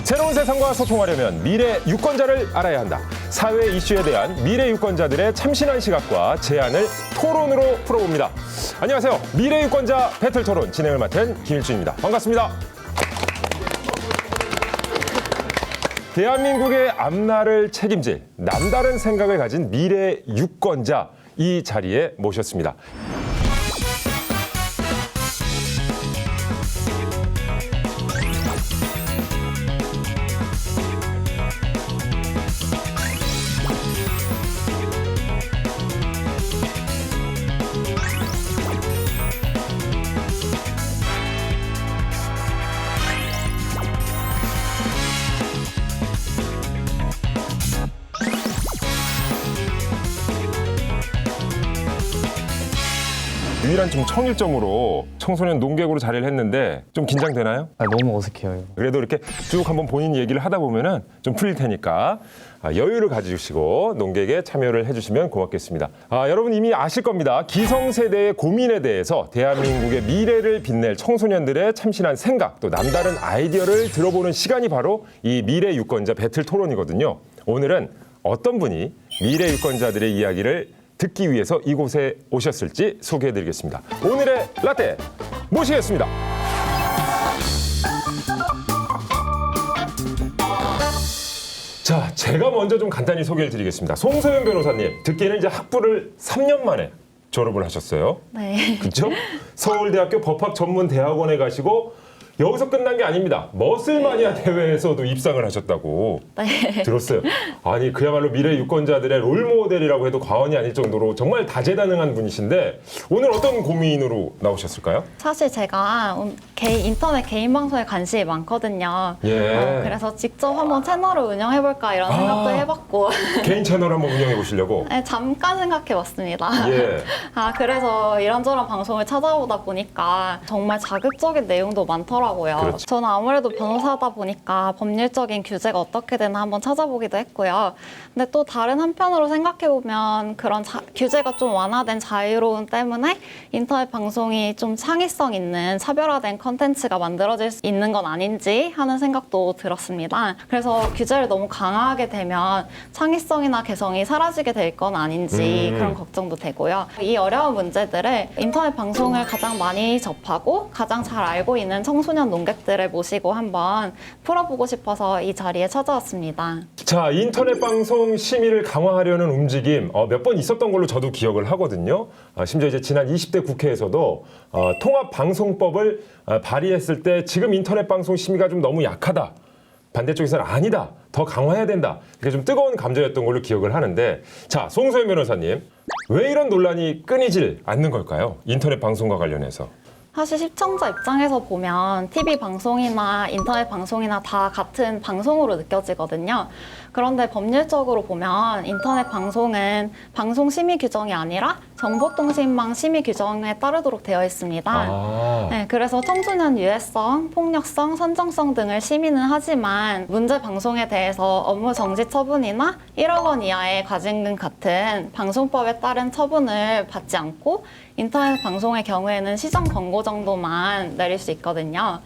새로운 세상과 소통하려면 미래 유권자를 알아야 한다. 사회 이슈에 대한 미래 유권자들의 참신한 시각과 제안을 토론으로 풀어봅니다. 안녕하세요. 미래 유권자 배틀 토론 진행을 맡은 김일주입니다. 반갑습니다. 대한민국의 앞날을 책임질 남다른 생각을 가진 미래 유권자 이 자리에 모셨습니다. 유일한 좀 청일점으로 청소년 농객으로 자리를 했는데 좀 긴장되나요? 너무 어색해요. 그래도 이렇게 쭉 한번 본인 얘기를 하다 보면은 좀 풀릴 테니까 여유를 가지시고 농객에 참여를 해주시면 고맙겠습니다. 여러분 이미 아실 겁니다. 기성세대의 고민에 대해서 대한민국의 미래를 빛낼 청소년들의 참신한 생각 또 남다른 아이디어를 들어보는 시간이 바로 이 미래 유권자 배틀 토론이거든요. 오늘은 어떤 분이 미래 유권자들의 이야기를 듣기 위해서 이곳에 오셨을지 소개해드리겠습니다. 오늘의 라떼 모시겠습니다. 자, 제가 먼저 좀 간단히 소개를 드리겠습니다. 송소연 변호사님, 듣기에는 이제 학부를 3년 만에 졸업을 하셨어요. 네. 그렇죠? 서울대학교 법학전문대학원에 가시고 여기서 끝난 게 아닙니다. 머슬마니아 대회에서도 입상을 하셨다고 네. 들었어요. 아니 그야말로 미래 유권자들의 롤모델이라고 해도 과언이 아닐 정도로 정말 다재다능한 분이신데 오늘 어떤 고민으로 나오셨을까요? 사실 제가 인터넷 개인 방송에 관심이 많거든요. 예. 그래서 직접 한번 채널을 운영해볼까 이런 생각도 해봤고 개인 채널 한번 운영해 보시려고? 네, 잠깐 생각해봤습니다. 예. 그래서 이런저런 방송을 찾아보다 보니까 정말 자극적인 내용도 많더라고요. 그렇죠. 저는 아무래도 변호사다 보니까 법률적인 규제가 어떻게 되나 한번 찾아보기도 했고요. 근데 또 다른 한편으로 생각해보면 그런 규제가 좀 완화된 자유로움 때문에 인터넷 방송이 좀 창의성 있는 차별화된 컨텐츠가 만들어질 수 있는 건 아닌지 하는 생각도 들었습니다. 그래서 규제를 너무 강화하게 되면 창의성이나 개성이 사라지게 될 건 아닌지 그런 걱정도 되고요. 이 어려운 문제들을 인터넷 방송을 가장 많이 접하고 가장 잘 알고 있는 청소년 농객들을 모시고 한번 풀어보고 싶어서 이 자리에 찾아왔습니다. 자, 인터넷 방송 심의를 강화하려는 움직임 몇 번 있었던 걸로 저도 기억을 하거든요. 심지어 이제 지난 20대 국회에서도 통합방송법을 발의했을 때 지금 인터넷 방송 심의가 좀 너무 약하다. 반대쪽에서는 아니다. 더 강화해야 된다. 이렇게 좀 뜨거운 감정이었던 걸로 기억을 하는데 자, 송소연 변호사님. 왜 이런 논란이 끊이질 않는 걸까요? 인터넷 방송과 관련해서. 사실 시청자 입장에서 보면 TV 방송이나 인터넷 방송이나 다 같은 방송으로 느껴지거든요. 그런데 법률적으로 보면 인터넷 방송은 방송 심의 규정이 아니라 정보통신망 심의 규정에 따르도록 되어 있습니다. 네, 그래서 청소년 유해성, 폭력성, 선정성 등을 심의는 하지만 문제 방송에 대해서 업무 정지 처분이나 1억 원 이하의 과징금 같은 방송법에 따른 처분을 받지 않고 인터넷 방송의 경우에는 시정 권고 정도만 내릴 수 있거든요.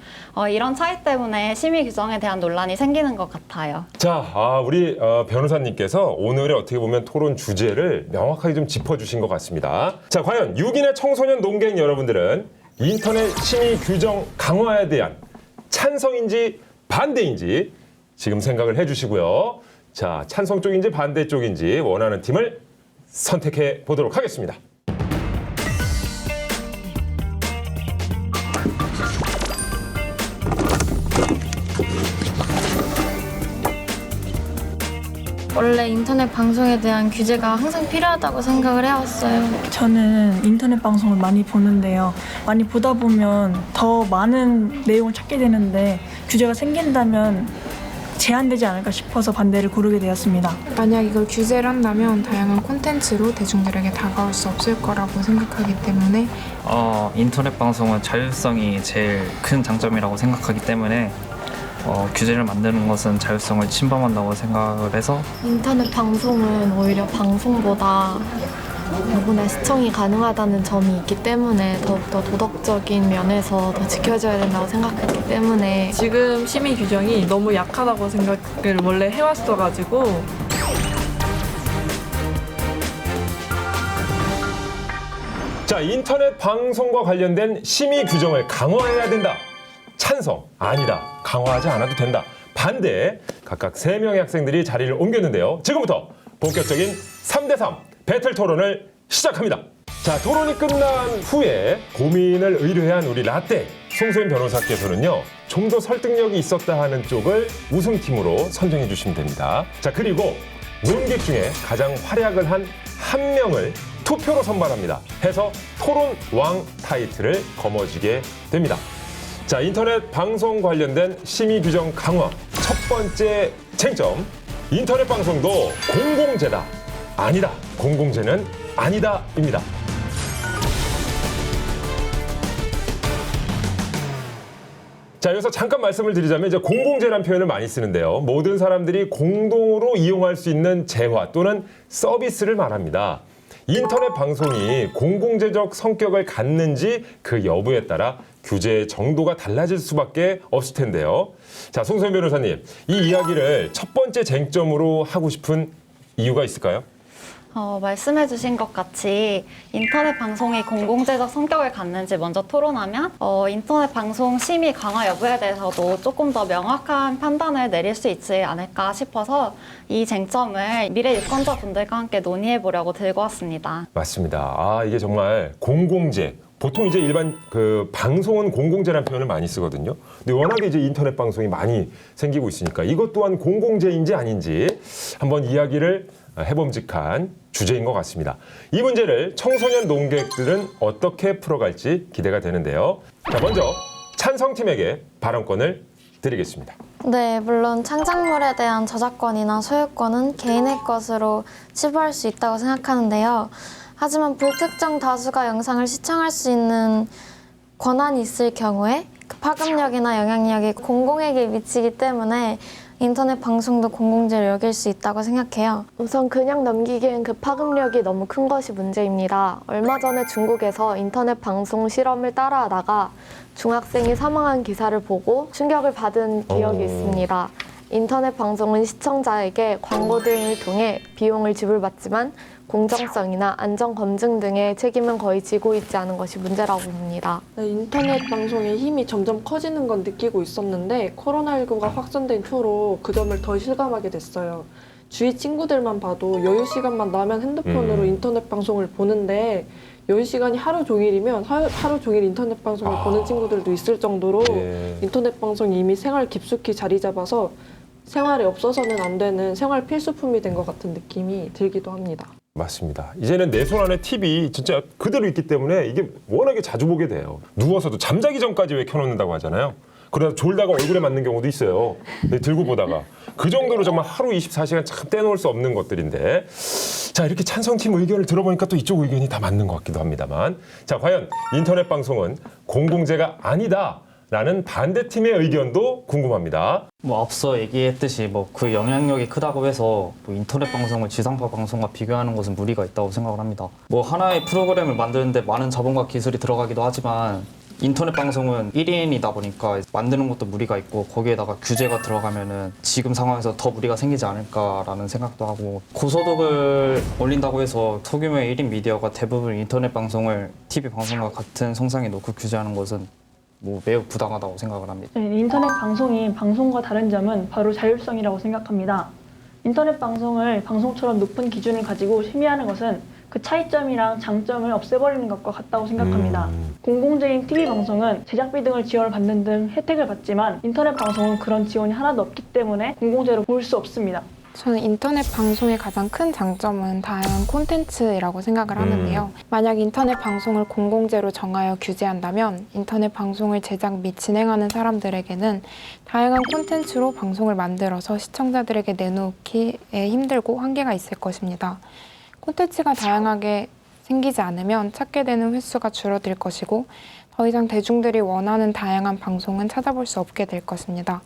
이런 차이 때문에 심의 규정에 대한 논란이 생기는 것 같아요. 자, 우리 변호사님께서 오늘의 어떻게 보면 토론 주제를 명확하게 좀 짚어주신 것 같습니다. 자, 과연 6인의 청소년 농객 여러분들은 인터넷 심의 규정 강화에 대한 찬성인지 반대인지 지금 생각을 해주시고요. 자, 찬성 쪽인지 반대 쪽인지 원하는 팀을 선택해 보도록 하겠습니다. 원래 인터넷 방송에 대한 규제가 항상 필요하다고 생각을 해왔어요. 저는 인터넷 방송을 많이 보는데요. 많이 보다 보면 더 많은 내용을 찾게 되는데 규제가 생긴다면 제한되지 않을까 싶어서 반대를 고르게 되었습니다. 만약 이걸 규제를 한다면 다양한 콘텐츠로 대중들에게 다가올 수 없을 거라고 생각하기 때문에 인터넷 방송은 자율성이 제일 큰 장점이라고 생각하기 때문에 규제를 만드는 것은 자율성을 침범한다고 생각을 해서 인터넷 방송은 오히려 방송보다 누구나 시청이 가능하다는 점이 있기 때문에 더욱더 도덕적인 면에서 더 지켜져야 된다고 생각했기 때문에 지금 심의 규정이 너무 약하다고 생각을 원래 해왔어가지고 자, 인터넷 방송과 관련된 심의 규정을 강화해야 된다. 찬성, 아니다. 강화하지 않아도 된다. 반대, 각각 3명의 학생들이 자리를 옮겼는데요. 지금부터 본격적인 3대3 배틀 토론을 시작합니다. 자, 토론이 끝난 후에 고민을 의뢰한 우리 라떼 송소연 변호사께서는요, 좀 더 설득력이 있었다 하는 쪽을 우승팀으로 선정해 주시면 됩니다. 자, 그리고 논객 중에 가장 활약을 한 한 명을 투표로 선발합니다. 해서 토론 왕 타이틀을 거머쥐게 됩니다. 자, 인터넷 방송 관련된 심의 규정 강화. 첫 번째 쟁점. 인터넷 방송도 공공재다. 아니다. 공공재는 아니다.입니다. 자, 여기서 잠깐 말씀을 드리자면 이제 공공재라는 표현을 많이 쓰는데요. 모든 사람들이 공동으로 이용할 수 있는 재화 또는 서비스를 말합니다. 인터넷 방송이 공공재적 성격을 갖는지 그 여부에 따라 규제의 정도가 달라질 수밖에 없을 텐데요. 자, 송소연 변호사님, 이 이야기를 첫 번째 쟁점으로 하고 싶은 이유가 있을까요? 말씀해 주신 것 같이 인터넷 방송이 공공재적 성격을 갖는지 먼저 토론하면 인터넷 방송 심의 강화 여부에 대해서도 조금 더 명확한 판단을 내릴 수 있지 않을까 싶어서 이 쟁점을 미래 유권자분들과 함께 논의해 보려고 들고 왔습니다. 맞습니다. 아, 이게 정말 공공재. 보통 이제 일반 그 방송은 공공재라는 표현을 많이 쓰거든요. 근데 워낙에 이제 인터넷 방송이 많이 생기고 있으니까 이것 또한 공공재인지 아닌지 한번 이야기를 해봄직한 주제인 것 같습니다. 이 문제를 청소년 논객들은 어떻게 풀어갈지 기대가 되는데요. 자, 먼저 찬성팀에게 발언권을 드리겠습니다. 네, 물론 창작물에 대한 저작권이나 소유권은 개인의 것으로 치부할 수 있다고 생각하는데요. 하지만 불특정 다수가 영상을 시청할 수 있는 권한이 있을 경우에 그 파급력이나 영향력이 공공에게 미치기 때문에 인터넷 방송도 공공재로 여길 수 있다고 생각해요. 우선 그냥 넘기기엔 그 파급력이 너무 큰 것이 문제입니다. 얼마 전에 중국에서 인터넷 방송 실험을 따라하다가 중학생이 사망한 기사를 보고 충격을 받은 기억이 있습니다. 인터넷 방송은 시청자에게 광고 등을 통해 비용을 지불받지만 공정성이나 안전 검증 등의 책임은 거의 지고 있지 않은 것이 문제라고 봅니다. 네, 인터넷 방송의 힘이 점점 커지는 건 느끼고 있었는데 코로나19가 확산된 후로 그 점을 더 실감하게 됐어요. 주위 친구들만 봐도 여유 시간만 나면 핸드폰으로 인터넷 방송을 보는데 여유 시간이 하루 종일이면 하루 종일 인터넷 방송을 보는 친구들도 있을 정도로 인터넷 방송이 이미 생활 깊숙이 자리 잡아서 생활에 없어서는 안 되는 생활 필수품이 된 것 같은 느낌이 들기도 합니다. 맞습니다. 이제는 내 손 안에 TV 진짜 그대로 있기 때문에 이게 워낙에 자주 보게 돼요. 누워서도 잠자기 전까지 왜 켜놓는다고 하잖아요. 그러다 졸다가 얼굴에 맞는 경우도 있어요. 들고 보다가. 그 정도로 정말 하루 24시간 참 떼놓을 수 없는 것들인데, 자, 이렇게 찬성팀 의견을 들어보니까 또 이쪽 의견이 다 맞는 것 같기도 합니다만, 자, 과연 인터넷 방송은 공공재가 아니다 라는 반대팀의 의견도 궁금합니다. 앞서 얘기했듯이 그 영향력이 크다고 해서 인터넷 방송을 지상파 방송과 비교하는 것은 무리가 있다고 생각을 합니다. 하나의 프로그램을 만드는데 많은 자본과 기술이 들어가기도 하지만 인터넷 방송은 1인이다 보니까 만드는 것도 무리가 있고 거기에다가 규제가 들어가면은 지금 상황에서 더 무리가 생기지 않을까라는 생각도 하고, 고소득을 올린다고 해서 소규모의 1인 미디어가 대부분 인터넷 방송을 TV 방송과 같은 성상에 놓고 규제하는 것은 매우 부당하다고 생각을 합니다. 인터넷 방송이 방송과 다른 점은 바로 자율성이라고 생각합니다. 인터넷 방송을 방송처럼 높은 기준을 가지고 심의하는 것은 그 차이점이랑 장점을 없애버리는 것과 같다고 생각합니다. 공공재인 TV 방송은 제작비 등을 지원을 받는 등 혜택을 받지만 인터넷 방송은 그런 지원이 하나도 없기 때문에 공공재로 볼 수 없습니다. 저는 인터넷 방송의 가장 큰 장점은 다양한 콘텐츠라고 생각을 하는데요. 만약 인터넷 방송을 공공재로 정하여 규제한다면 인터넷 방송을 제작 및 진행하는 사람들에게는 다양한 콘텐츠로 방송을 만들어서 시청자들에게 내놓기에 힘들고 한계가 있을 것입니다. 콘텐츠가 다양하게 생기지 않으면 찾게 되는 횟수가 줄어들 것이고 더 이상 대중들이 원하는 다양한 방송은 찾아볼 수 없게 될 것입니다.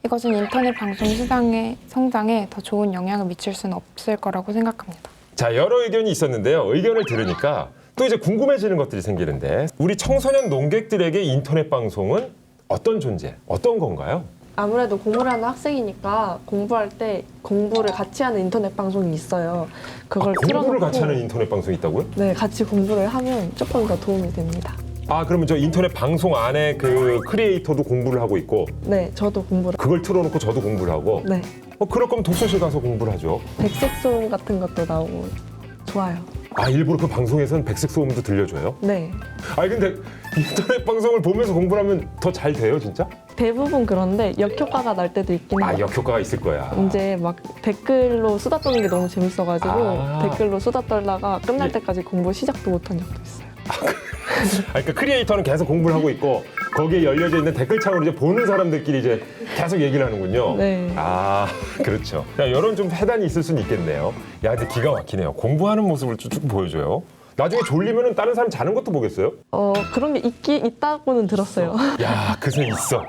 이것은 인터넷 방송 시장의 성장에 더 좋은 영향을 미칠 수는 없을 거라고 생각합니다. 자, 여러 의견이 있었는데요. 의견을 들으니까 또 이제 궁금해지는 것들이 생기는데 우리 청소년 농객들에게 인터넷 방송은 어떤 존재, 어떤 건가요? 아무래도 공부를 하는 학생이니까 공부할 때 공부를 같이 하는 인터넷 방송이 있어요. 그걸 공부를 틀어놓고 같이 하는 인터넷 방송이 있다고요? 네, 같이 공부를 하면 조금 더 도움이 됩니다. 아, 그러면 저 인터넷 방송 안에 그 크리에이터도 공부를 하고 있고 네, 저도 공부를. 그걸 틀어놓고 저도 공부를 하고 네, 그럴 거면 독서실 가서 공부를 하죠. 백색 소음 같은 것도 나오고 좋아요. 아, 일부러 그 방송에서는 백색 소음도 들려줘요? 네, 아니 근데 인터넷 방송을 보면서 공부를 하면 더 잘 돼요, 진짜? 대부분 그런데 역효과가 날 때도 있긴 해요. 아, 역효과가 있을 거야. 이제 막 댓글로 수다 떠는 게 너무 재밌어가지고 아. 댓글로 수다 떨다가 끝날 예. 때까지 공부 시작도 못한 적도 있어요. 그러니까 크리에이터는 계속 공부를 하고 있고 거기에 열려져 있는 댓글창으로 이제 보는 사람들끼리 이제 계속 얘기를 하는군요. 네. 아, 그렇죠. 야, 이런 좀 해단이 있을 수는 있겠네요. 야, 근데 기가 막히네요. 공부하는 모습을 쭉 보여줘요. 나중에 졸리면은 다른 사람 자는 것도 보겠어요? 그런 게 있다고는 들었어요. 야, 그새 있어.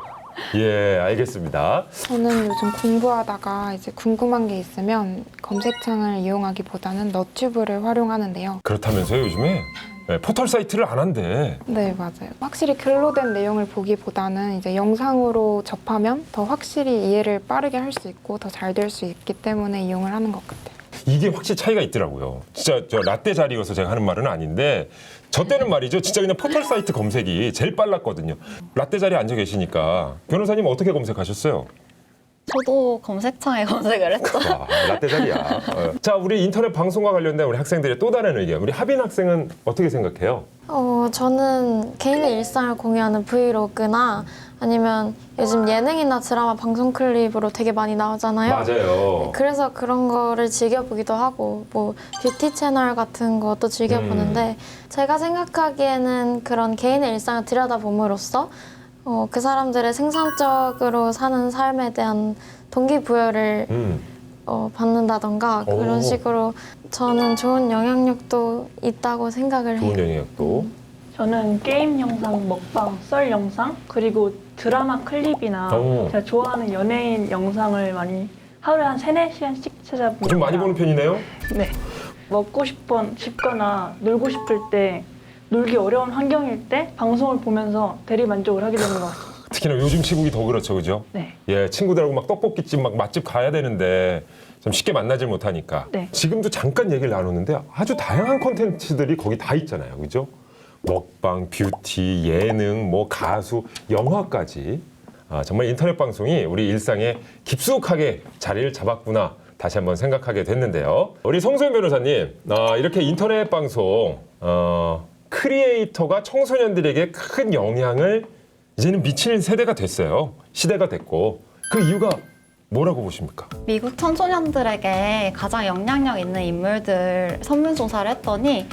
예, 알겠습니다. 저는 요즘 공부하다가 이제 궁금한 게 있으면 검색창을 이용하기보다는 너튜브를 활용하는데요. 그렇다면서요, 요즘에? 네, 포털 사이트를 안 한대. 네, 맞아요. 확실히 글로 된 내용을 보기보다는 이제 영상으로 접하면 더 확실히 이해를 빠르게 할 수 있고 더 잘 될 수 있기 때문에 이용을 하는 것 같아요. 이게 확실히 차이가 있더라고요. 진짜 저 라떼 자리여서 제가 하는 말은 아닌데 저 때는 말이죠. 진짜 그냥 포털 사이트 검색이 제일 빨랐거든요. 라떼 자리에 앉아 계시니까 변호사님 어떻게 검색하셨어요? 저도 검색창에 검색을 했죠. 와, 라떼 자리야. 자, 우리 인터넷 방송과 관련된 우리 학생들의 또 다른 의견. 우리 하빈 학생은 어떻게 생각해요? 저는 개인의 일상을 공유하는 브이로그나 아니면 요즘 예능이나 드라마 방송 클립으로 되게 많이 나오잖아요. 맞아요. 그래서 그런 거를 즐겨보기도 하고 뭐 뷰티 채널 같은 것도 즐겨보는데 제가 생각하기에는 그런 개인의 일상을 들여다봄으로써 그 사람들의 생산적으로 사는 삶에 대한 동기부여를 받는다던가 오. 그런 식으로 저는 좋은 영향력도 있다고 생각을 해요. 좋은 영향력도. 저는 게임 영상, 먹방, 썰 영상, 그리고 드라마 클립이나 오. 제가 좋아하는 연예인 영상을 많이 하루에 한 3-4시간씩 찾아봅니다. 좀 많이 보는 편이네요? 네. 먹고 싶거나 놀고 싶을 때 놀기 어려운 환경일 때 방송을 보면서 대리만족을 하게 되는 것 같습니다. 특히나 요즘 시국이 더 그렇죠, 그죠? 네. 예, 친구들하고 막 떡볶이집 막 맛집 가야 되는데 좀 쉽게 만나질 못하니까. 네. 지금도 잠깐 얘기를 나누는데 아주 다양한 콘텐츠들이 거기 다 있잖아요, 그죠? 먹방, 뷰티, 예능, 뭐 가수, 영화까지. 아, 정말 인터넷 방송이 우리 일상에 깊숙하게 자리를 잡았구나. 다시 한번 생각하게 됐는데요. 우리 송소연 변호사님, 이렇게 인터넷 방송 크리에이터가 청소년들에게 큰 영향을 이제는 미치는 세대가 됐어요. 시대가 됐고. 그 이유가 뭐라고 보십니까? 미국 청소년들에게 가장 영향력 있는 인물들 설문조사를 했더니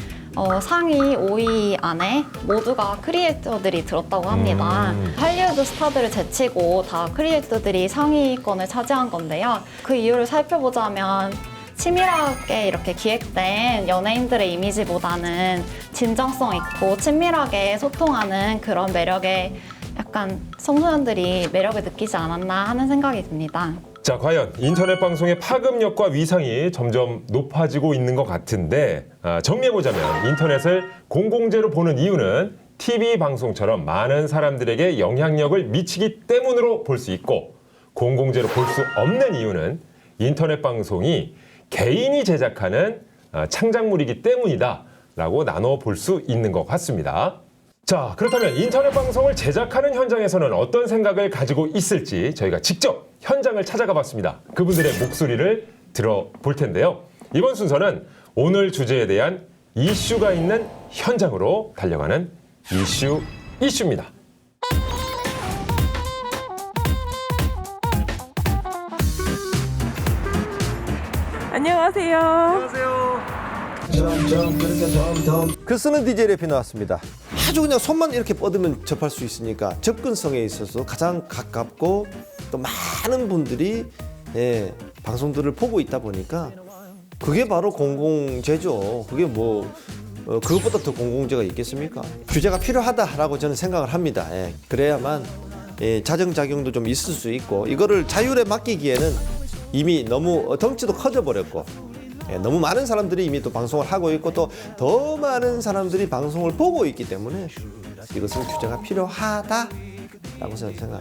상위 5위 안에 모두가 크리에이터들이 들었다고 합니다. 할리우드 스타들을 제치고 다 크리에이터들이 상위권을 차지한 건데요. 그 이유를 살펴보자면 치밀하게 이렇게 기획된 연예인들의 이미지보다는 진정성 있고 친밀하게 소통하는 그런 매력에 약간 청소년들이 매력을 느끼지 않았나 하는 생각이 듭니다. 자, 과연 인터넷 방송의 파급력과 위상이 점점 높아지고 있는 것 같은데 정리해보자면 인터넷을 공공재로 보는 이유는 TV 방송처럼 많은 사람들에게 영향력을 미치기 때문으로 볼 수 있고 공공재로 볼 수 없는 이유는 인터넷 방송이 개인이 제작하는 창작물이기 때문이다라고 나눠 볼 수 있는 것 같습니다. 자, 그렇다면 인터넷 방송을 제작하는 현장에서는 어떤 생각을 가지고 있을지 저희가 직접 현장을 찾아가 봤습니다. 그분들의 목소리를 들어볼 텐데요. 이번 순서는 오늘 주제에 대한 이슈가 있는 현장으로 달려가는 이슈입니다. 안녕하세요. 글 쓰는 DJ 래피 나왔습니다. 아주 그냥 손만 이렇게 뻗으면 접할 수 있으니까 접근성에 있어서 가장 가깝고 또 많은 분들이 방송들을 보고 있다 보니까 그게 바로 공공재죠. 그게 뭐 그것보다 더 공공재가 있겠습니까? 규제가 필요하다라고 저는 생각을 합니다. 그래야만 자정작용도 좀 있을 수 있고 이거를 자율에 맡기기에는 이미 너무 덩치도 커져 버렸고 너무 많은 사람들이 이미 또 방송을 하고 있고 또 더 많은 사람들이 방송을 보고 있기 때문에 이것은 규제가 필요하다라고 생각합니다.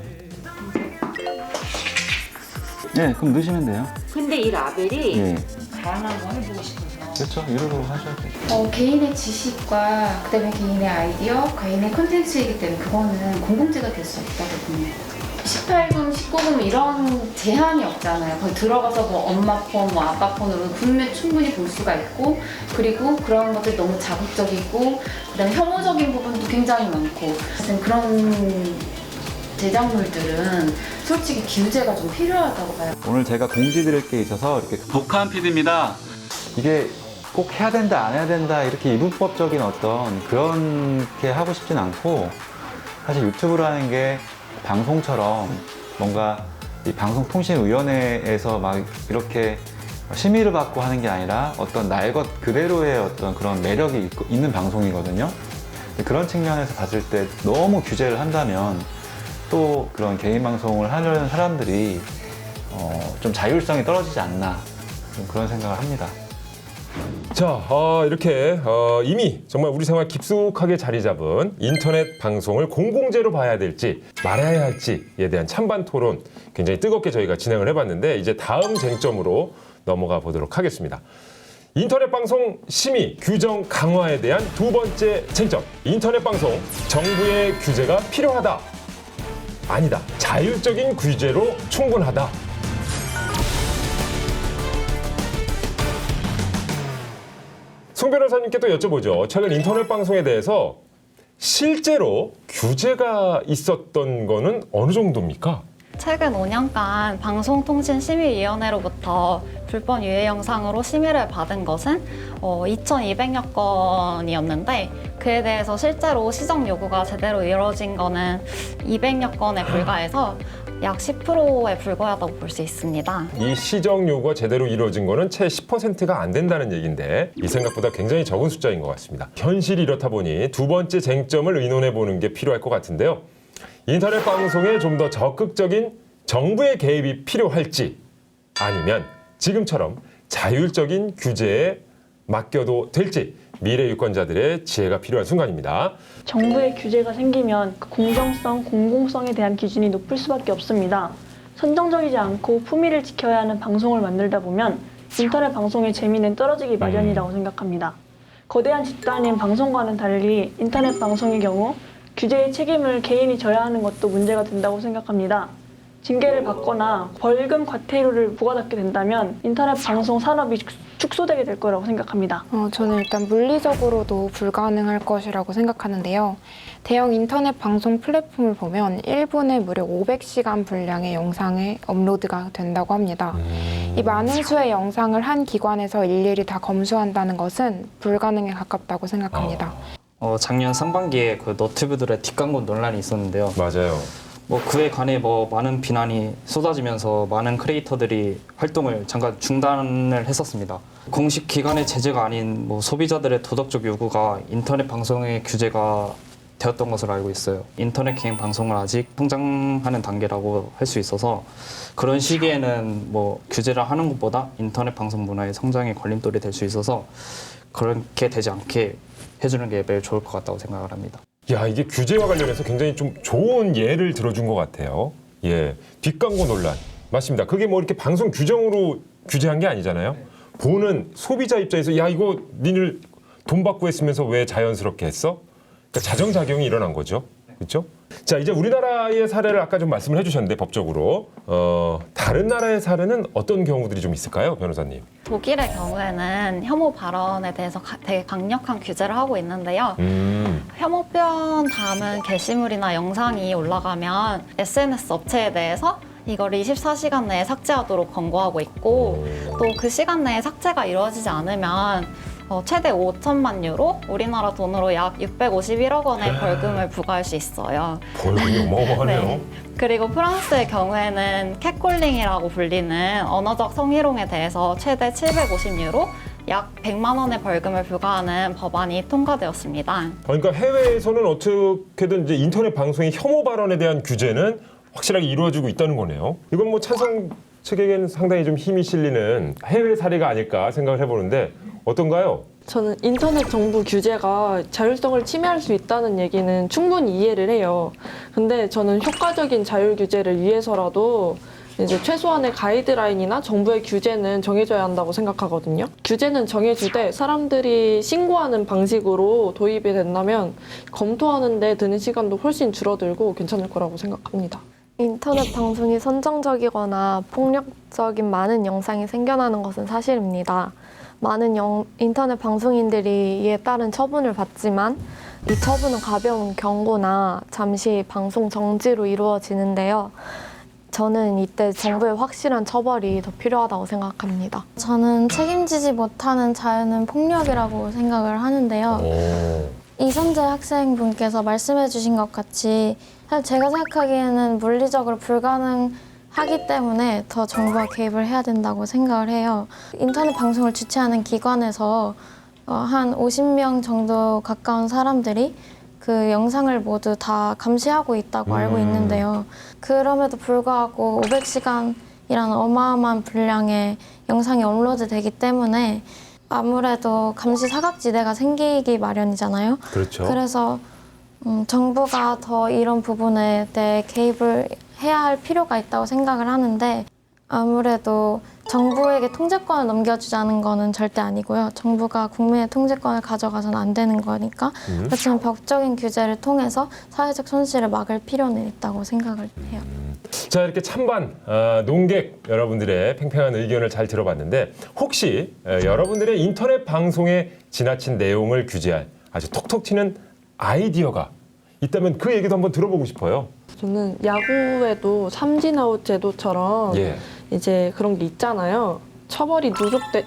네, 그럼 넣으시면 돼요. 근데 이 라벨이 예. 자랑한 거 해보고 싶어서. 그렇죠. 이러고 하셔야 돼요. 개인의 지식과 그다음에 개인의 아이디어, 개인의 콘텐츠이기 때문에 그거는 공공재가 될 수 없다고 봅니다. 18금, 19금 이런 제한이 없잖아요. 거기 들어가서 뭐 엄마 폰, 뭐 아빠 폰으로 분명 충분히 볼 수가 있고 그리고 그런 것들이 너무 자극적이고 그다음에 혐오적인 부분도 굉장히 많고 그런 제작물들은 솔직히 규제가 좀 필요하다고 봐요. 오늘 제가 공지 드릴 게 있어서 이렇게 독한 PD입니다. 이게 꼭 해야 된다, 안 해야 된다 이렇게 이분법적인 어떤 그렇게 하고 싶진 않고 사실 유튜브라는 게 방송처럼 뭔가 이 방송통신위원회에서 막 이렇게 심의를 받고 하는 게 아니라 어떤 날 것 그대로의 어떤 그런 매력이 있는 방송이거든요. 그런 측면에서 봤을 때 너무 규제를 한다면 또 그런 개인 방송을 하려는 사람들이 좀 자율성이 떨어지지 않나 좀 그런 생각을 합니다. 자, 이렇게 이미 정말 우리 생활 깊숙하게 자리 잡은 인터넷 방송을 공공재로 봐야 될지 말아야 할지에 대한 찬반 토론 굉장히 뜨겁게 저희가 진행을 해봤는데 이제 다음 쟁점으로 넘어가 보도록 하겠습니다. 인터넷 방송 심의 규정 강화에 대한 두 번째 쟁점. 인터넷 방송 정부의 규제가 필요하다. 아니다. 자율적인 규제로 충분하다. 송 변호사님께 또 여쭤보죠. 최근 인터넷 방송에 대해서 실제로 규제가 있었던 거는 어느 정도입니까? 최근 5년간 방송통신심의위원회로부터 불법 유해 영상으로 심의를 받은 것은 2,200여 건이었는데 그에 대해서 실제로 시정 요구가 제대로 이루어진 거는 200여 건에 불과해서 약 10%에 불과하다고 볼 수 있습니다. 이 시정 요구가 제대로 이루어진 거는 채 10%가 안 된다는 얘기인데 이 생각보다 굉장히 적은 숫자인 것 같습니다. 현실이 이렇다 보니 두 번째 쟁점을 의논해 보는 게 필요할 것 같은데요. 인터넷 방송에 좀 더 적극적인 정부의 개입이 필요할지 아니면 지금처럼 자율적인 규제에 맡겨도 될지 미래 유권자들의 지혜가 필요한 순간입니다. 정부의 규제가 생기면 그 공정성, 공공성에 대한 기준이 높을 수밖에 없습니다. 선정적이지 않고 품위를 지켜야 하는 방송을 만들다 보면 인터넷 방송의 재미는 떨어지기 마련이라고 생각합니다. 거대한 집단인 방송과는 달리 인터넷 방송의 경우 규제의 책임을 개인이 져야 하는 것도 문제가 된다고 생각합니다. 징계를 받거나 벌금 과태료를 부과받게 된다면 인터넷 방송 산업이 축소되게 될 거라고 생각합니다. 저는 일단 물리적으로도 불가능할 것이라고 생각하는데요. 대형 인터넷 방송 플랫폼을 보면 1분에 무려 500시간 분량의 영상이 업로드가 된다고 합니다. 이 많은 수의 영상을 한 기관에서 일일이 다 검수한다는 것은 불가능에 가깝다고 생각합니다. 작년 상반기에 그 너튜브들의 뒷광고 논란이 있었는데요. 맞아요. 그에 관해 많은 비난이 쏟아지면서 많은 크리에이터들이 활동을 잠깐 중단을 했었습니다. 공식 기관의 제재가 아닌 소비자들의 도덕적 요구가 인터넷 방송의 규제가 되었던 것으로 알고 있어요. 인터넷 개인 방송은 아직 성장하는 단계라고 할 수 있어서 그런 시기에는 규제를 하는 것보다 인터넷 방송 문화의 성장에 걸림돌이 될 수 있어서 그렇게 되지 않게 해주는 게 매우 좋을 것 같다고 생각을 합니다. 야, 이게 규제와 관련해서 굉장히 좀 좋은 예를 들어준 것 같아요. 예, 뒷광고 논란 맞습니다. 그게 이렇게 방송 규정으로 규제한 게 아니잖아요. 보는 소비자 입장에서 야, 이거 니들 돈 받고 했으면서 왜 자연스럽게 했어? 그러니까 자정작용이 일어난 거죠. 그렇죠? 자, 이제 우리나라의 사례를 아까 좀 말씀을 해주셨는데 법적으로 다른 나라의 사례는 어떤 경우들이 좀 있을까요, 변호사님? 독일의 경우에는 혐오 발언에 대해서 되게 강력한 규제를 하고 있는데요. 혐오병 담은 게시물이나 영상이 올라가면 SNS 업체에 대해서 이걸 24시간 내에 삭제하도록 권고하고 있고 또 그 시간 내에 삭제가 이루어지지 않으면 최대 5천만 유로, 우리나라 돈으로 약 651억 원의 벌금을 부과할 수 있어요. 벌금이 어마어마하네요. 네. 그리고 프랑스의 경우에는 캣콜링이라고 불리는 언어적 성희롱에 대해서 최대 750유로, 약 100만 원의 벌금을 부과하는 법안이 통과되었습니다. 그러니까 해외에서는 어떻게든 이제 인터넷 방송의 혐오 발언에 대한 규제는 확실하게 이루어지고 있다는 거네요. 이건 찬성 측에게는 상당히 좀 힘이 실리는 해외 사례가 아닐까 생각을 해보는데 어떤가요? 저는 인터넷 정부 규제가 자율성을 침해할 수 있다는 얘기는 충분히 이해를 해요. 근데 저는 효과적인 자율 규제를 위해서라도 이제 최소한의 가이드라인이나 정부의 규제는 정해져야 한다고 생각하거든요. 규제는 정해주되 사람들이 신고하는 방식으로 도입이 된다면 검토하는 데 드는 시간도 훨씬 줄어들고 괜찮을 거라고 생각합니다. 인터넷 방송이 선정적이거나 폭력적인 많은 영상이 생겨나는 것은 사실입니다. 많은 인터넷 방송인들이 이에 따른 처분을 받지만 이 처분은 가벼운 경고나 잠시 방송 정지로 이루어지는데요. 저는 이때 정부의 확실한 처벌이 더 필요하다고 생각합니다. 저는 책임지지 못하는 자유는 폭력이라고 생각을 하는데요. 이선재 학생분께서 말씀해 주신 것 같이 사실 제가 생각하기에는 물리적으로 불가능하기 때문에 더 정부가 개입을 해야 된다고 생각을 해요. 인터넷 방송을 주최하는 기관에서 한 50명 정도 가까운 사람들이 그 영상을 모두 다 감시하고 있다고 알고 있는데요. 그럼에도 불구하고 500시간이라는 어마어마한 분량의 영상이 업로드 되기 때문에 아무래도 감시 사각지대가 생기기 마련이잖아요. 그렇죠. 그래서 정부가 더 이런 부분에 대해 개입을 해야 할 필요가 있다고 생각을 하는데 아무래도 정부에게 통제권을 넘겨주자는 거는 절대 아니고요. 정부가 국민의 통제권을 가져가서는 안 되는 거니까 그렇지만 법적인 규제를 통해서 사회적 손실을 막을 필요는 있다고 생각을 해요. 자, 이렇게 찬반 논객 여러분들의 팽팽한 의견을 잘 들어봤는데 혹시 여러분들의 인터넷 방송에 지나친 내용을 규제할 아주 톡톡 튀는 아이디어가 있다면 그 얘기도 한번 들어보고 싶어요. 저는 야구에도 삼진아웃 제도처럼 이제 그런 게 있잖아요. 처벌이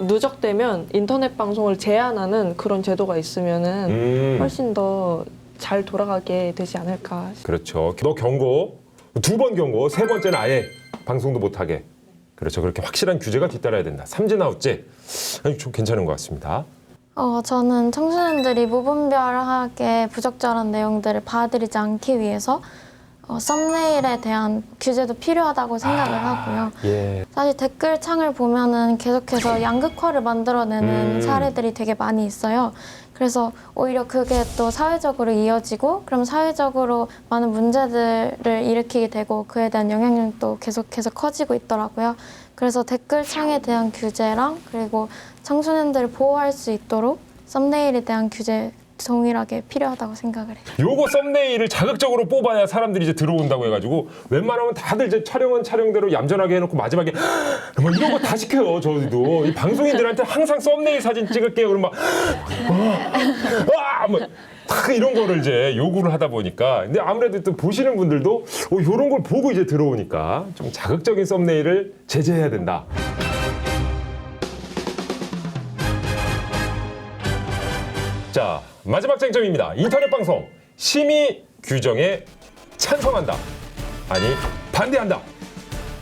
누적되면 인터넷 방송을 제한하는 그런 제도가 있으면은 훨씬 더 잘 돌아가게 되지 않을까 싶어요. 그렇죠. 너 경고, 2번 경고, 3번째는 아예 방송도 못하게. 그렇죠. 그렇게 확실한 규제가 뒤따라야 된다. 삼진아웃제. 아니, 좀 괜찮은 것 같습니다. 저는 청소년들이 무분별하게 부적절한 내용들을 받아들이지 않기 위해서 썸네일에 대한 규제도 필요하다고 생각을 하고요. 사실 댓글창을 보면은 계속해서 양극화를 만들어내는 사례들이 되게 많이 있어요. 그래서 오히려 그게 또 사회적으로 이어지고 그럼 사회적으로 많은 문제들을 일으키게 되고 그에 대한 영향력도 계속해서 커지고 있더라고요. 그래서 댓글창에 대한 규제랑 그리고 청소년들을 보호할 수 있도록 썸네일에 대한 규제 동일하게 필요하다고 생각을 해요. 요거 썸네일을 자극적으로 뽑아야 사람들이 이제 들어온다고 해가지고 웬만하면 다들 이제 촬영은 촬영대로 얌전하게 해놓고 마지막에 뭐 이런 거 다 시켜요. 저희도 이 방송인들한테 항상 썸네일 사진 찍을게요. 그러면 막 이런 거를 이제 요구를 하다 보니까 근데 아무래도 또 보시는 분들도 이런 걸 보고 이제 들어오니까 좀 자극적인 썸네일을 제재해야 된다. 자, 마지막 쟁점입니다. 인터넷 방송 심의 규정에 찬성한다. 아니, 반대한다.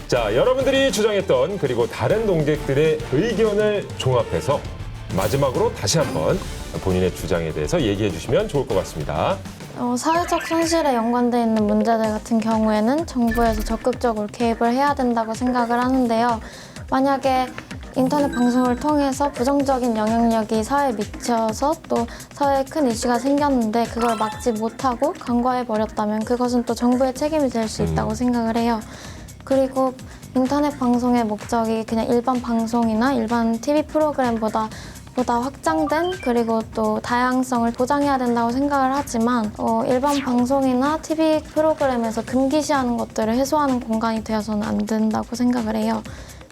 자, 여러분들이 주장했던 그리고 다른 논객들의 의견을 종합해서 마지막으로 다시 한번 본인의 주장에 대해서 얘기해 주시면 좋을 것 같습니다. 사회적 손실에 연관돼 있는 문제들 같은 경우에는 정부에서 적극적으로 개입을 해야 된다고 생각을 하는데요. 만약에 인터넷 방송을 통해서 부정적인 영향력이 사회에 미쳐서 또 사회에 큰 이슈가 생겼는데 그걸 막지 못하고 간과해버렸다면 그것은 또 정부의 책임이 될 수 있다고 생각을 해요. 그리고 인터넷 방송의 목적이 그냥 일반 방송이나 일반 TV 프로그램보다 확장된 그리고 또 다양성을 보장해야 된다고 생각을 하지만 일반 방송이나 TV 프로그램에서 금기시하는 것들을 해소하는 공간이 되어서는 안 된다고 생각을 해요.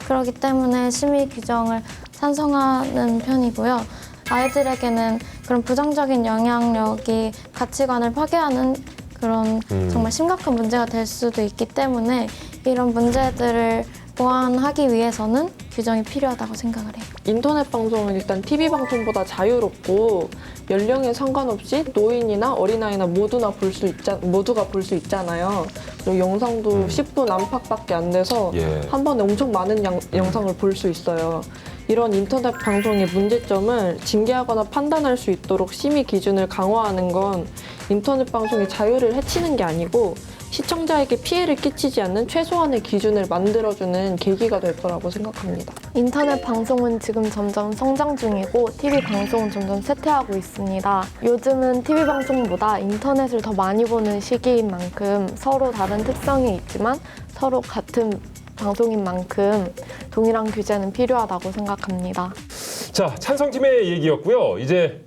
그렇기 때문에 심의 규정을 찬성하는 편이고요. 아이들에게는 그런 부정적인 영향력이 가치관을 파괴하는 그런 정말 심각한 문제가 될 수도 있기 때문에 이런 문제들을 보완하기 위해서는 규정이 필요하다고 생각을 해요. 인터넷 방송은 일단 TV 방송보다 자유롭고 연령에 상관없이 노인이나 어린아이나 모두가 볼 수 있잖아요. 그리고 영상도 10분 안팎밖에 안 돼서 한 번에 엄청 많은 영상을 볼 수 있어요. 이런 인터넷 방송의 문제점을 징계하거나 판단할 수 있도록 심의 기준을 강화하는 건 인터넷 방송의 자유를 해치는 게 아니고 시청자에게 피해를 끼치지 않는 최소한의 기준을 만들어주는 계기가 될 거라고 생각합니다. 인터넷 방송은 지금 점점 성장 중이고 TV 방송은 점점 쇠퇴하고 있습니다. 요즘은 TV 방송보다 인터넷을 더 많이 보는 시기인 만큼 서로 다른 특성이 있지만 서로 같은 방송인 만큼 동일한 규제는 필요하다고 생각합니다. 자, 찬성팀의 얘기였고요. 이제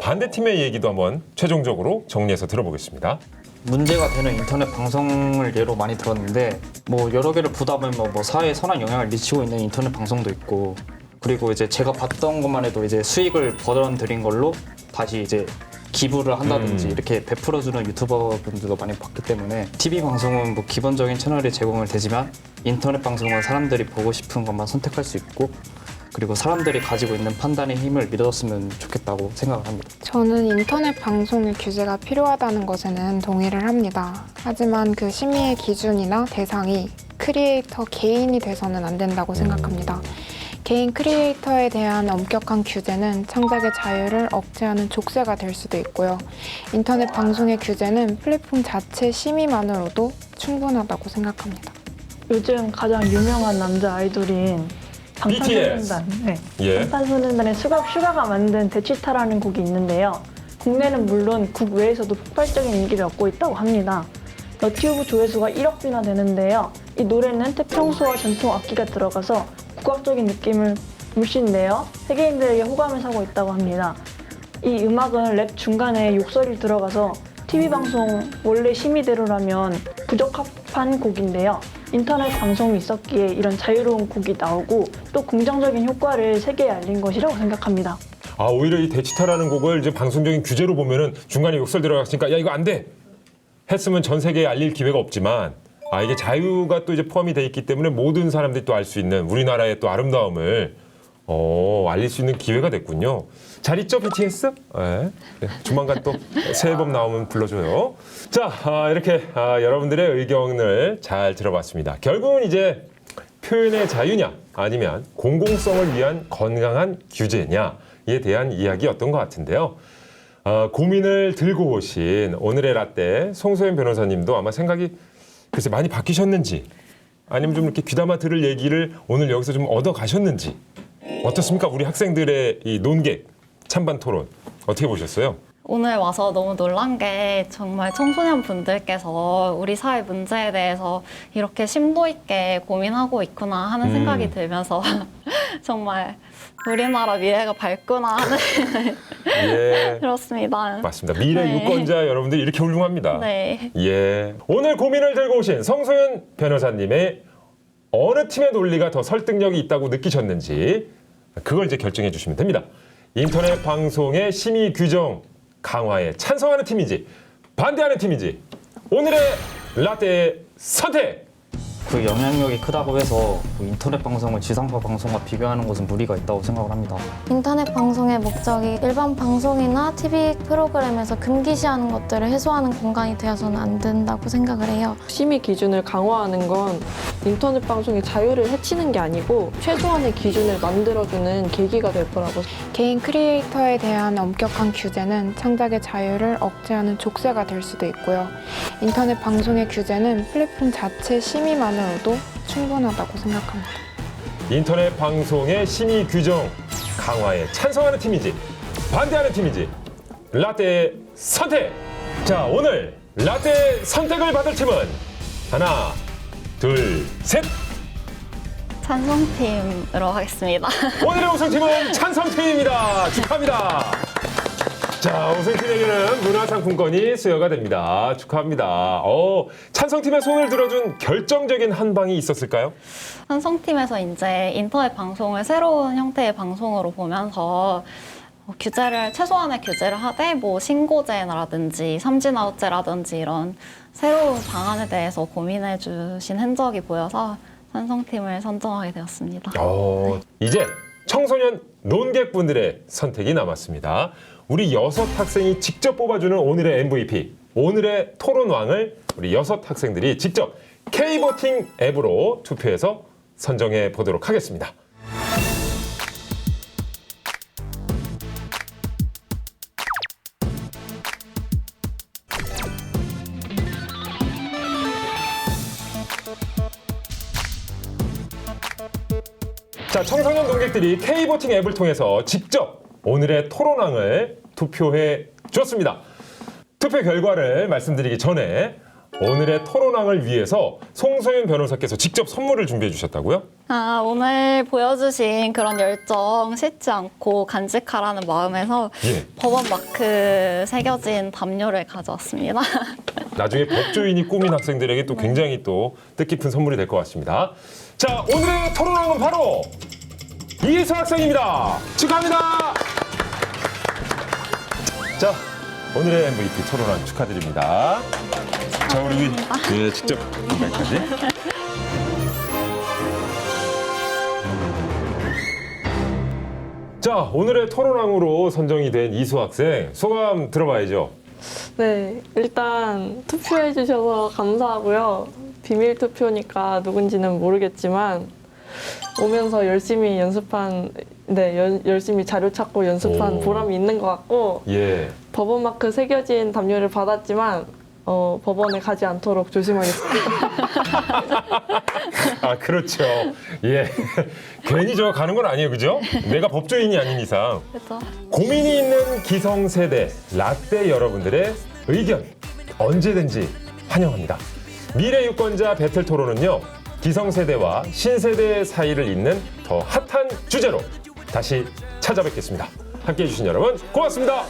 반대팀의 얘기도 한번 최종적으로 정리해서 들어보겠습니다. 문제가 되는 인터넷 방송을 예로 많이 들었는데 뭐 여러 개를 보다 보면 뭐 사회에 선한 영향을 미치고 있는 인터넷 방송도 있고 그리고 이제 제가 봤던 것만 해도 이제 수익을 벌어들인 걸로 다시 이제 기부를 한다든지 이렇게 베풀어주는 유튜버 분들도 많이 봤기 때문에 TV 방송은 뭐 기본적인 채널이 제공을 되지만 인터넷 방송은 사람들이 보고 싶은 것만 선택할 수 있고 그리고 사람들이 가지고 있는 판단의 힘을 믿었으면 좋겠다고 생각을 합니다. 저는 인터넷 방송의 규제가 필요하다는 것에는 동의를 합니다. 하지만 그 심의의 기준이나 대상이 크리에이터 개인이 돼서는 안 된다고 생각합니다. 개인 크리에이터에 대한 엄격한 규제는 창작의 자유를 억제하는 족쇄가 될 수도 있고요. 인터넷 방송의 규제는 플랫폼 자체 심의만으로도 충분하다고 생각합니다. 요즘 가장 유명한 남자 아이돌인 방탄소년단, 방탄소년단의 슈가가 만든 데치타라는 곡이 있는데요. 국내는 물론 국외에서도 폭발적인 인기를 얻고 있다고 합니다. 너튜브 조회수가 1억 뷰나 되는데요. 이 노래는 태평소와 전통 악기가 들어가서 국악적인 느낌을 물씬 내어 세계인들에게 호감을 사고 있다고 합니다. 이 음악은 랩 중간에 욕설이 들어가서 TV 방송 원래 심의대로라면 부적합한 곡인데요. 인터넷 방송이 있었기에 이런 자유로운 곡이 나오고 또 긍정적인 효과를 세계에 알린 것이라고 생각합니다. 아, 오히려 이 데치타라는 곡을 이제 방송적인 규제로 보면은 중간에 욕설 들어갔으니까 야, 이거 안 돼! 했으면 전 세계에 알릴 기회가 없지만 이게 자유가 또 이제 포함이 돼 있기 때문에 모든 사람들이 또 알 수 있는 우리나라의 또 아름다움을 알릴 수 있는 기회가 됐군요. 잘 있죠, BTS? 네. 조만간 또 새 앨범 나오면 불러줘요. 자, 이렇게 여러분들의 의견을 잘 들어봤습니다. 결국은 이제 표현의 자유냐 아니면 공공성을 위한 건강한 규제냐에 대한 이야기였던 것 같은데요. 고민을 들고 오신 오늘의 라떼 송소연 변호사님도 아마 생각이 글쎄 많이 바뀌셨는지 아니면 좀 이렇게 귀담아 들을 얘기를 오늘 여기서 좀 얻어 가셨는지 어떻습니까? 우리 학생들의 이 논객 찬반 토론 어떻게 보셨어요? 오늘 와서 너무 놀란 게 정말 청소년 분들께서 우리 사회 문제에 대해서 이렇게 심도 있게 고민하고 있구나 하는 생각이 들면서 정말 우리나라 미래가 밝구나 하는 예. 그렇습니다. 맞습니다. 미래 네. 유권자 여러분들이 이렇게 훌륭합니다. 네. 예. 오늘 고민을 들고 오신 성소연 변호사님의 어느 팀의 논리가 더 설득력이 있다고 느끼셨는지 그걸 이제 결정해 주시면 됩니다. 인터넷 방송의 심의 규정 강화에 찬성하는 팀인지 반대하는 팀인지 오늘의 라떼의 선택! 그 영향력이 크다고 해서 뭐 인터넷 방송을 지상파 방송과 비교하는 것은 무리가 있다고 생각을 합니다. 인터넷 방송의 목적이 일반 방송이나 TV 프로그램에서 금기시하는 것들을 해소하는 공간이 되어서는 안 된다고 생각을 해요. 심의 기준을 강화하는 건 인터넷 방송의 자유를 해치는 게 아니고 최소한의 기준을 만들어주는 계기가 될 거라고. 개인 크리에이터에 대한 엄격한 규제는 창작의 자유를 억제하는 족쇄가 될 수도 있고요. 인터넷 방송의 규제는 플랫폼 자체 심의만으로도 충분하다고 생각합니다. 인터넷 방송의 심의 규정 강화에 찬성하는 팀인지 반대하는 팀인지 라떼의 선택! 자, 오늘 라떼 선택을 받을 팀은 하나, 둘, 셋! 찬성팀으로 하겠습니다. 오늘의 우승팀은 찬성팀입니다. 축하합니다. 자, 우승팀에게는 문화상품권이 수여가 됩니다. 축하합니다. 찬성팀의 손을 들어준 결정적인 한 방이 있었을까요? 찬성팀에서 이제 인터넷 방송을 새로운 형태의 방송으로 보면서 최소한의 규제를 하되 신고제라든지 삼진아웃제라든지 이런 새로운 방안에 대해서 고민해 주신 흔적이 보여서 찬성팀을 선정하게 되었습니다. 이제 청소년 논객분들의 선택이 남았습니다. 우리 6 학생이 직접 뽑아주는 오늘의 MVP, 오늘의 토론왕을 우리 6 학생들이 직접 K보팅 앱으로 투표해서 선정해 보도록 하겠습니다. 자, 청소년 농객들이 K보팅 앱을 통해서 직접 오늘의 토론왕을 투표해 줬습니다. 투표 결과를 말씀드리기 전에 오늘의 토론왕을 위해서 송소연 변호사께서 직접 선물을 준비해 주셨다고요? 오늘 보여주신 그런 열정 씻지 않고 간직하라는 마음에서 예. 법원 마크 새겨진 담요를 가져왔습니다. 나중에 법조인이 꾸민 학생들에게 또 굉장히 또 뜻깊은 선물이 될 것 같습니다. 자, 오늘의 토론왕은 바로 이수 학생입니다. 축하합니다. 자, 오늘의 MVP 토론왕 축하드립니다. 자, 우리 네, 직접 여기까지. 자, 오늘의 토론왕으로 선정이 된 이수 학생 소감 들어봐야죠. 네, 일단 투표해 주셔서 감사하고요. 비밀 투표니까 누군지는 모르겠지만 오면서 열심히 열심히 자료 찾고 연습한 오. 보람이 있는 것 같고 예. 법원 마크 새겨진 담요를 받았지만 법원에 가지 않도록 조심하겠습니다. 아, 그렇죠. 예. 괜히 저 가는 건 아니에요, 그죠? 내가 법조인이 아닌 이상. 그렇죠. 고민이 있는 기성세대, 라떼 여러분들의 의견 언제든지 환영합니다. 미래 유권자 배틀 토론은요, 기성세대와 신세대 사이를 잇는 더 핫한 주제로 다시 찾아뵙겠습니다. 함께해 주신 여러분 고맙습니다.